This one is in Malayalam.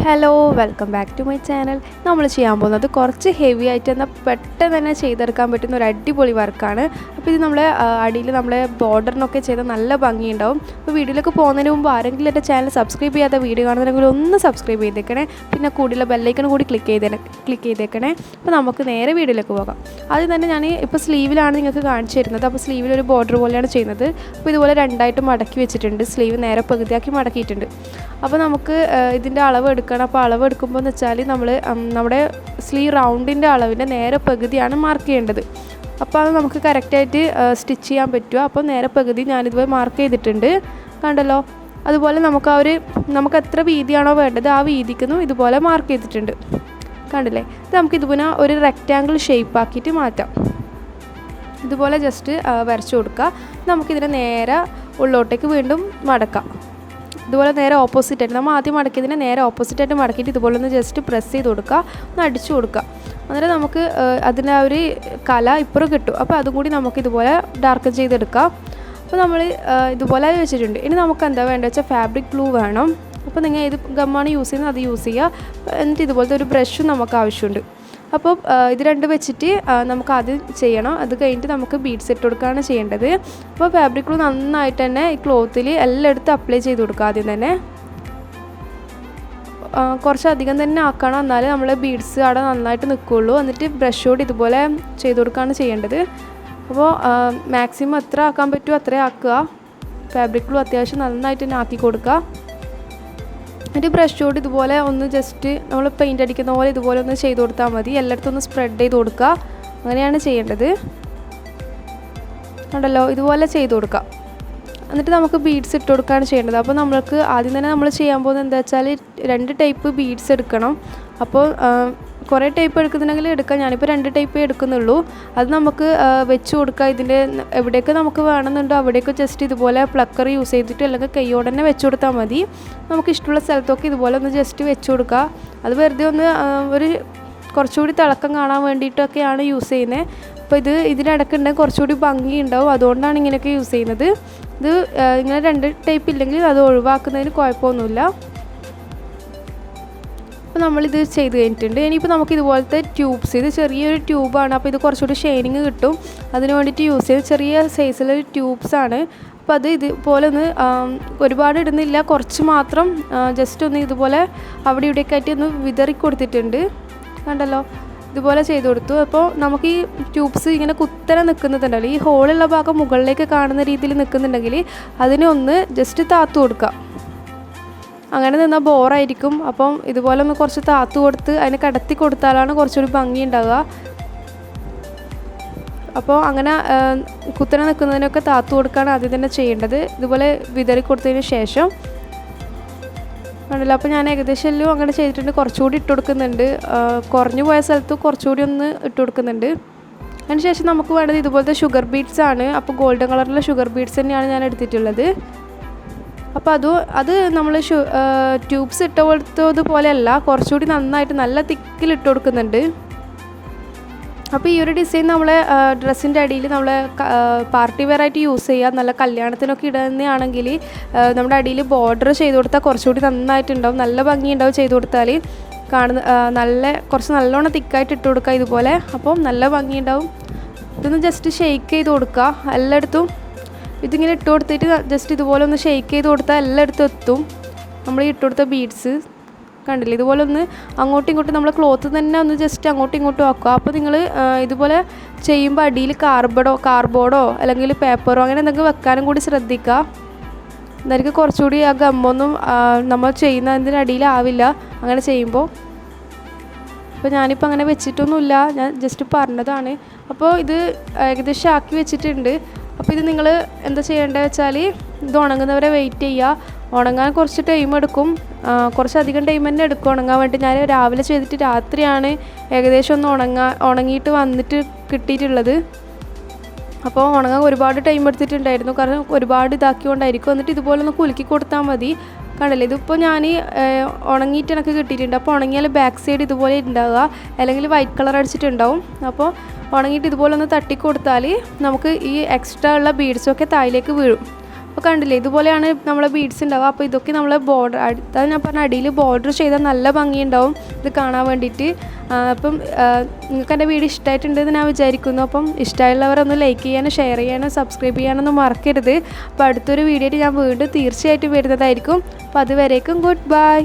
Hello welcome back to my channel. നമ്മൾ ചെയ്യാൻ പോകുന്നത് കുറച്ച് ഹെവി ആയിട്ട് എന്നാൽ പെട്ടെന്ന് തന്നെ ചെയ്തെടുക്കാൻ പറ്റുന്ന ഒരു അടിപൊളി വർക്കാണ്. അപ്പോൾ ഇത് നമ്മളെ അടിയിൽ നമ്മളെ ബോർഡറിനൊക്കെ ചെയ്താൽ നല്ല ഭംഗിയുണ്ടാവും. അപ്പോൾ വീഡിയോയിലേക്ക് പോകുന്നതിന് മുമ്പ് ആരെങ്കിലും എൻ്റെ ചാനൽ സബ്സ്ക്രൈബ് ചെയ്യാത്ത വീഡിയോ കാണുന്നുണ്ടെങ്കിൽ ഒന്ന് സബ്സ്ക്രൈബ് ചെയ്തേക്കണേ. പിന്നെ കൂടിയുള്ള ബെല്ലൈക്കൺ കൂടി ക്ലിക്ക് ചെയ്തേക്കണേ. അപ്പോൾ നമുക്ക് നേരെ വീഡിയോയിലേക്ക് പോകാം. ആദ്യം തന്നെ ഞാൻ ഇപ്പോൾ സ്ലീവിലാണ് നിങ്ങൾക്ക് കാണിച്ചു തരുന്നത്. അപ്പോൾ സ്ലീവിലൊരു ബോർഡർ പോലെയാണ് ചെയ്യുന്നത്. അപ്പോൾ ഇതുപോലെ രണ്ടായിട്ട് മടക്കി വെച്ചിട്ടുണ്ട്. സ്ലീവ് നേരെ പകുതിയാക്കി മടക്കിയിട്ടുണ്ട്. അപ്പോൾ നമുക്ക് ഇതിൻ്റെ അളവ് എടുക്കണം. അപ്പോൾ അളവ് എടുക്കുമ്പോൾ എന്ന് വെച്ചാൽ നമ്മുടെ സ്ലീവ് റൗണ്ടിൻ്റെ അളവിൻ്റെ നേരെ പകുതിയാണ് മാർക്ക് ചെയ്യേണ്ടത്. അപ്പോൾ അത് നമുക്ക് കറക്റ്റായിട്ട് സ്റ്റിച്ച് ചെയ്യാൻ പറ്റുക. അപ്പോൾ നേരെ പകുതി ഞാനിതുപോലെ മാർക്ക് ചെയ്തിട്ടുണ്ട്, കണ്ടല്ലോ. അതുപോലെ നമുക്ക് എത്ര വീതിയാണോ വേണ്ടത് ആ വീതിക്കുന്നു ഇതുപോലെ മാർക്ക് ചെയ്തിട്ടുണ്ട്, കണ്ടില്ലേ. ഇത് നമുക്ക് ഇതുപോലെ ഒരു റെക്റ്റാങ്കിൾ ഷേപ്പ് ആക്കിയിട്ട് മാറ്റാം. ഇതുപോലെ ജസ്റ്റ് വരച്ചു കൊടുക്കുക. നമുക്കിതിനെ നേരെ ഉള്ളോട്ടേക്ക് വീണ്ടും മടക്കാം. ഇതുപോലെ നേരെ ഓപ്പോസിറ്റായിട്ട് നമ്മൾ ആദ്യം മടക്കിയതിനെ നേരെ ഓപ്പോസിറ്റായിട്ട് മടക്കിയിട്ട് ഇതുപോലെ ഒന്ന് ജസ്റ്റ് പ്രസ് ചെയ്ത് കൊടുക്കുക, ഒന്ന് അടിച്ചു കൊടുക്കുക. അന്നേരം നമുക്ക് അതിൻ്റെ ആ ഒരു കല ഇപ്പുറം കിട്ടും. അപ്പോൾ അതും കൂടി നമുക്ക് ഇതുപോലെ ഡാർക്കൻ ചെയ്തെടുക്കാം. അപ്പോൾ നമ്മൾ ഇതുപോലെ വെച്ചിട്ടുണ്ട്. ഇനി നമുക്ക് എന്താ വേണ്ടത് വെച്ചാൽ ഫാബ്രിക് ഗ്ലൂ വേണം. അപ്പോൾ നിങ്ങൾ ഏത് ഗമ്മാണ് യൂസ് ചെയ്യുന്നത് അത് യൂസ് ചെയ്യുക. എന്നിട്ട് ഇതുപോലത്തെ ഒരു ബ്രഷും നമുക്ക് ആവശ്യമുണ്ട്. അപ്പോൾ ഇത് രണ്ടും വെച്ചിട്ട് നമുക്ക് ആദ്യം ചെയ്യണം. അത് കഴിഞ്ഞിട്ട് നമുക്ക് ബീഡ്സ് ഇട്ട് കൊടുക്കുകയാണ് ചെയ്യേണ്ടത്. അപ്പോൾ ഫാബ്രിക് ഗ്ലൂ നന്നായിട്ട് തന്നെ ഈ ക്ലോത്തിൽ എല്ലായിടത്തും അപ്ലൈ ചെയ്ത് കൊടുക്കുക. ആദ്യം തന്നെ കുറച്ചധികം തന്നെ ആക്കണം, എന്നാലേ നമ്മൾ ബീഡ്സ് അവിടെ നന്നായിട്ട് നിൽക്കുകയുള്ളൂ. എന്നിട്ട് ബ്രഷോട് ഇതുപോലെ ചെയ്ത് കൊടുക്കുകയാണ് ചെയ്യേണ്ടത്. അപ്പോൾ മാക്സിമം എത്ര ആക്കാൻ പറ്റുമോ അത്രയും ആക്കുക. ഫാബ്രിക് ഗ്ലൂ അത്യാവശ്യം നന്നായിട്ട് തന്നെ ആക്കി കൊടുക്കുക. എന്നിട്ട് ബ്രഷോട് ഇതുപോലെ ഒന്ന് ജസ്റ്റ് നമ്മൾ പെയിൻ്റ് അടിക്കുന്ന പോലെ ഇതുപോലെ ഒന്ന് ചെയ്ത് കൊടുത്താൽ മതി. എല്ലായിടത്തും ഒന്ന് സ്പ്രെഡ് ചെയ്ത് കൊടുക്കുക. അങ്ങനെയാണ് ചെയ്യേണ്ടത്, കണ്ടല്ലോ. ഇതുപോലെ ചെയ്ത് കൊടുക്കുക. എന്നിട്ട് നമുക്ക് ബീഡ്സ് ഇട്ട് കൊടുക്കുകയാണ് ചെയ്യേണ്ടത്. അപ്പോൾ നമ്മൾക്ക് ആദ്യം തന്നെ നമ്മൾ ചെയ്യാൻ പോകുന്നത് എന്താ വെച്ചാൽ 2 ടൈപ്പ് ബീഡ്സ് എടുക്കണം. അപ്പോൾ കുറേ ടൈപ്പ് എടുക്കുന്നുണ്ടെങ്കിൽ എടുക്കാം. ഞാനിപ്പോൾ 2 ടൈപ്പേ എടുക്കുന്നുള്ളൂ. അത് നമുക്ക് വെച്ച് കൊടുക്കുക. ഇതിൻ്റെ എവിടെയൊക്കെ നമുക്ക് വേണമെന്നുണ്ടോ അവിടെയൊക്കെ ജസ്റ്റ് ഇതുപോലെ പ്ലക്കർ യൂസ് ചെയ്തിട്ട് അല്ലെങ്കിൽ കൈയോടെ തന്നെ വെച്ച് കൊടുത്താൽ മതി. നമുക്ക് ഇഷ്ടമുള്ള സ്ഥലത്തൊക്കെ ഇതുപോലെ ഒന്ന് ജസ്റ്റ് വെച്ച് കൊടുക്കുക. അത് വെറുതെ ഒന്ന് ഒരു കുറച്ചുകൂടി തിളക്കം കാണാൻ വേണ്ടിയിട്ടൊക്കെയാണ് യൂസ് ചെയ്യുന്നത്. അപ്പോൾ ഇതിനിടയ്ക്കുണ്ടെങ്കിൽ കുറച്ചുകൂടി ഭംഗി ഉണ്ടാവും. അതുകൊണ്ടാണ് ഇങ്ങനെയൊക്കെ യൂസ് ചെയ്യുന്നത്. ഇത് ഇങ്ങനെ 2 ടൈപ്പ് ഇല്ലെങ്കിൽ അത് ഒഴിവാക്കുന്നതിന് കുഴപ്പമൊന്നുമില്ല. അപ്പോൾ നമ്മളിത് ചെയ്ത് കഴിഞ്ഞിട്ടുണ്ട്. ഇനിയിപ്പോൾ നമുക്ക് ഇതുപോലത്തെ ട്യൂബ്സ്, ഇത് ചെറിയൊരു ട്യൂബാണ്. അപ്പോൾ ഇത് കുറച്ചുകൂടി ഷൈനിങ് കിട്ടും. അതിന് വേണ്ടിയിട്ട് യൂസ് ചെയ്യുന്നത് ചെറിയ സൈസിലൊരു ട്യൂബ്സാണ്. അപ്പോൾ അത് ഇതുപോലെ ഒന്ന് ഒരുപാട് ഇടുന്നില്ല, കുറച്ച് മാത്രം ജസ്റ്റ് ഒന്ന് ഇതുപോലെ അവിടെ ഇവിടെയൊക്കെ ആയിട്ട് ഒന്ന് വിതറി കൊടുത്തിട്ടുണ്ട്, കണ്ടല്ലോ. ഇതുപോലെ ചെയ്ത് കൊടുത്തു. അപ്പോൾ നമുക്ക് ഈ ട്യൂബ്സ് ഇങ്ങനെ കുത്തനെ നിൽക്കുന്നുണ്ടല്ലോ, ഈ ഹോളുള്ള ഭാഗം മുകളിലേക്ക് കാണുന്ന രീതിയിൽ നിൽക്കുന്നുണ്ടെങ്കിൽ അതിനെ ഒന്ന് ജസ്റ്റ് താത്തു കൊടുക്കുക. അങ്ങനെ നിന്നാൽ ബോറായിരിക്കും. അപ്പം ഇതുപോലെ ഒന്ന് കുറച്ച് താത്തു കൊടുത്ത് അതിനെ കടത്തി കൊടുത്താലാണ് കുറച്ചുകൂടി ഭംഗി ഉണ്ടാവുക. അപ്പോൾ അങ്ങനെ കുത്തനെ നിൽക്കുന്നതിനൊക്കെ താത്തു കൊടുക്കുകയാണ് ആദ്യം തന്നെ ചെയ്യേണ്ടത്. ഇതുപോലെ വിതറി കൊടുത്തതിന് ശേഷം ആണല്ലോ. അപ്പോൾ ഞാൻ ഏകദേശം എല്ലാം അങ്ങനെ ചെയ്തിട്ടുണ്ട്. കുറച്ചുകൂടി ഇട്ട് കൊടുക്കുന്നുണ്ട്. കുറഞ്ഞു പോയ സ്ഥലത്ത് കുറച്ചുകൂടി ഒന്ന് ഇട്ട് കൊടുക്കുന്നുണ്ട്. അതിന് ശേഷം നമുക്ക് വേണ്ടത് ഇതുപോലത്തെ ഷുഗർ ബീഡ്സ് ആണ്. അപ്പോൾ ഗോൾഡൻ കളറിലുള്ള ഷുഗർ ബീഡ്സ് തന്നെയാണ് ഞാൻ എടുത്തിട്ടുള്ളത്. അപ്പോൾ അത് നമ്മൾ ട്യൂബ്സ് ഇട്ട് കൊടുത്തതുപോലെയല്ല, കുറച്ചുകൂടി നന്നായിട്ട് നല്ല തിക്കിലിട്ട് കൊടുക്കുന്നുണ്ട്. അപ്പോൾ ഈ ഒരു ഡിസൈൻ നമ്മളെ ഡ്രസ്സിൻ്റെ അടിയിൽ നമ്മൾ പാർട്ടി വെയർ ആയിട്ട് യൂസ് ചെയ്യുക. നല്ല കല്യാണത്തിനൊക്കെ ഇടുന്നതാണെങ്കിൽ നമ്മുടെ അടിയിൽ ബോർഡർ ചെയ്ത് കൊടുത്താൽ കുറച്ചുകൂടി നന്നായിട്ടുണ്ടാവും, നല്ല ഭംഗിയുണ്ടാവും. ചെയ്ത് കൊടുത്താൽ കുറച്ച് നല്ലോണം തിക്കായിട്ട് ഇട്ട് കൊടുക്കുക ഇതുപോലെ. അപ്പം നല്ല ഭംഗിയുണ്ടാവും. ഇതൊന്ന് ജസ്റ്റ് ഷെയ്ക്ക് ചെയ്ത് കൊടുക്കുക എല്ലായിടത്തും. ഇതിങ്ങനെ ഇട്ട് കൊടുത്തിട്ട് ജസ്റ്റ് ഇതുപോലെ ഒന്ന് ഷെയ്ക്ക് ചെയ്ത് കൊടുത്താൽ എല്ലായിടത്തും എത്തും. നമ്മൾ ഇട്ട് കൊടുത്ത ബീഡ്സ് കണ്ടില്ലേ. ഇതുപോലെ ഒന്ന് അങ്ങോട്ടും ഇങ്ങോട്ടും നമ്മൾ ക്ലോത്ത് തന്നെ ഒന്ന് ജസ്റ്റ് അങ്ങോട്ടും ഇങ്ങോട്ടും ആക്കുക. അപ്പോൾ നിങ്ങൾ ഇതുപോലെ ചെയ്യുമ്പോൾ അടിയിൽ കാർഡ്ബോർഡോ അല്ലെങ്കിൽ പേപ്പറോ അങ്ങനെ എന്തെങ്കിലും വെക്കാനും കൂടി ശ്രദ്ധിക്കുക. എന്നായിരിക്കും കുറച്ചുകൂടി ആ ഗമ്മൊന്നും നമ്മൾ ചെയ്യുന്നതിൻ്റെ അടിയിലാവില്ല അങ്ങനെ ചെയ്യുമ്പോൾ. അപ്പോൾ ഞാനിപ്പോൾ അങ്ങനെ വെച്ചിട്ടൊന്നുമില്ല, ഞാൻ ജസ്റ്റ് പറഞ്ഞതാണ്. അപ്പോൾ ഇത് ഏകദേശം ആക്കി വെച്ചിട്ടുണ്ട്. അപ്പോൾ ഇത് നിങ്ങൾ എന്താ ചെയ്യേണ്ടത് വെച്ചാൽ ഇത് ഉണങ്ങുന്നവരെ വെയിറ്റ് ചെയ്യുക. ഉണങ്ങാൻ കുറച്ച് ടൈം എടുക്കും, കുറച്ചധികം ടൈം തന്നെ എടുക്കും ഉണങ്ങാൻ വേണ്ടി. ഞാൻ രാവിലെ ചെയ്തിട്ട് രാത്രിയാണ് ഏകദേശം ഒന്ന് ഉണങ്ങിയിട്ട് വന്നിട്ട് കിട്ടിയിട്ടുള്ളത്. അപ്പോൾ ഉണങ്ങാൻ ഒരുപാട് ടൈം എടുത്തിട്ടുണ്ടായിരുന്നു, കാരണം ഒരുപാട് ഇതാക്കിക്കൊണ്ടായിരിക്കും. എന്നിട്ട് ഇതുപോലെ ഒന്ന് കുലുക്കി കൊടുത്താൽ മതി, കണ്ടില്ലേ. ഇതിപ്പോൾ ഞാൻ ഉണങ്ങിയിട്ട് എനിക്ക് കിട്ടിയിട്ടുണ്ട്. അപ്പോൾ ഉണങ്ങിയാൽ ബാക്ക് സൈഡ് ഇതുപോലെ ഉണ്ടാവുക, അല്ലെങ്കിൽ വൈറ്റ് കളർ അടിച്ചിട്ടുണ്ടാവും. അപ്പോൾ ഉണങ്ങിയിട്ട് ഇതുപോലെ ഒന്ന് തട്ടിക്കൊടുത്താൽ നമുക്ക് ഈ എക്സ്ട്രാ ഉള്ള ബീഡ്സൊക്കെ താഴേക്ക് വീഴും. അപ്പോൾ കണ്ടില്ലേ ഇതുപോലെയാണ് നമ്മളെ ബീഡ്സ് ഉണ്ടാവുക. അപ്പോൾ ഇതൊക്കെ നമ്മൾ ബോർഡർ അത് ഞാൻ പറഞ്ഞ അടിയിൽ ബോർഡർ ചെയ്താൽ നല്ല ഭംഗിയുണ്ടാവും ഇത് കാണാൻ വേണ്ടിയിട്ട്. അപ്പം നിങ്ങൾക്ക് എൻ്റെ വീഡിയോ ഇഷ്ടമായിട്ടുണ്ടെന്ന് ഞാൻ വിചാരിക്കുന്നു. അപ്പം ഇഷ്ടമുള്ളവരൊന്ന് ലൈക്ക് ചെയ്യാനും ഷെയർ ചെയ്യാനും സബ്സ്ക്രൈബ് ചെയ്യാനൊന്നും മറക്കരുത്. അപ്പോൾ അടുത്തൊരു വീഡിയോ ആയിട്ട് ഞാൻ വീണ്ടും തീർച്ചയായിട്ടും വരുന്നതായിരിക്കും. അപ്പോൾ അതുവരേക്കും ഗുഡ് ബൈ.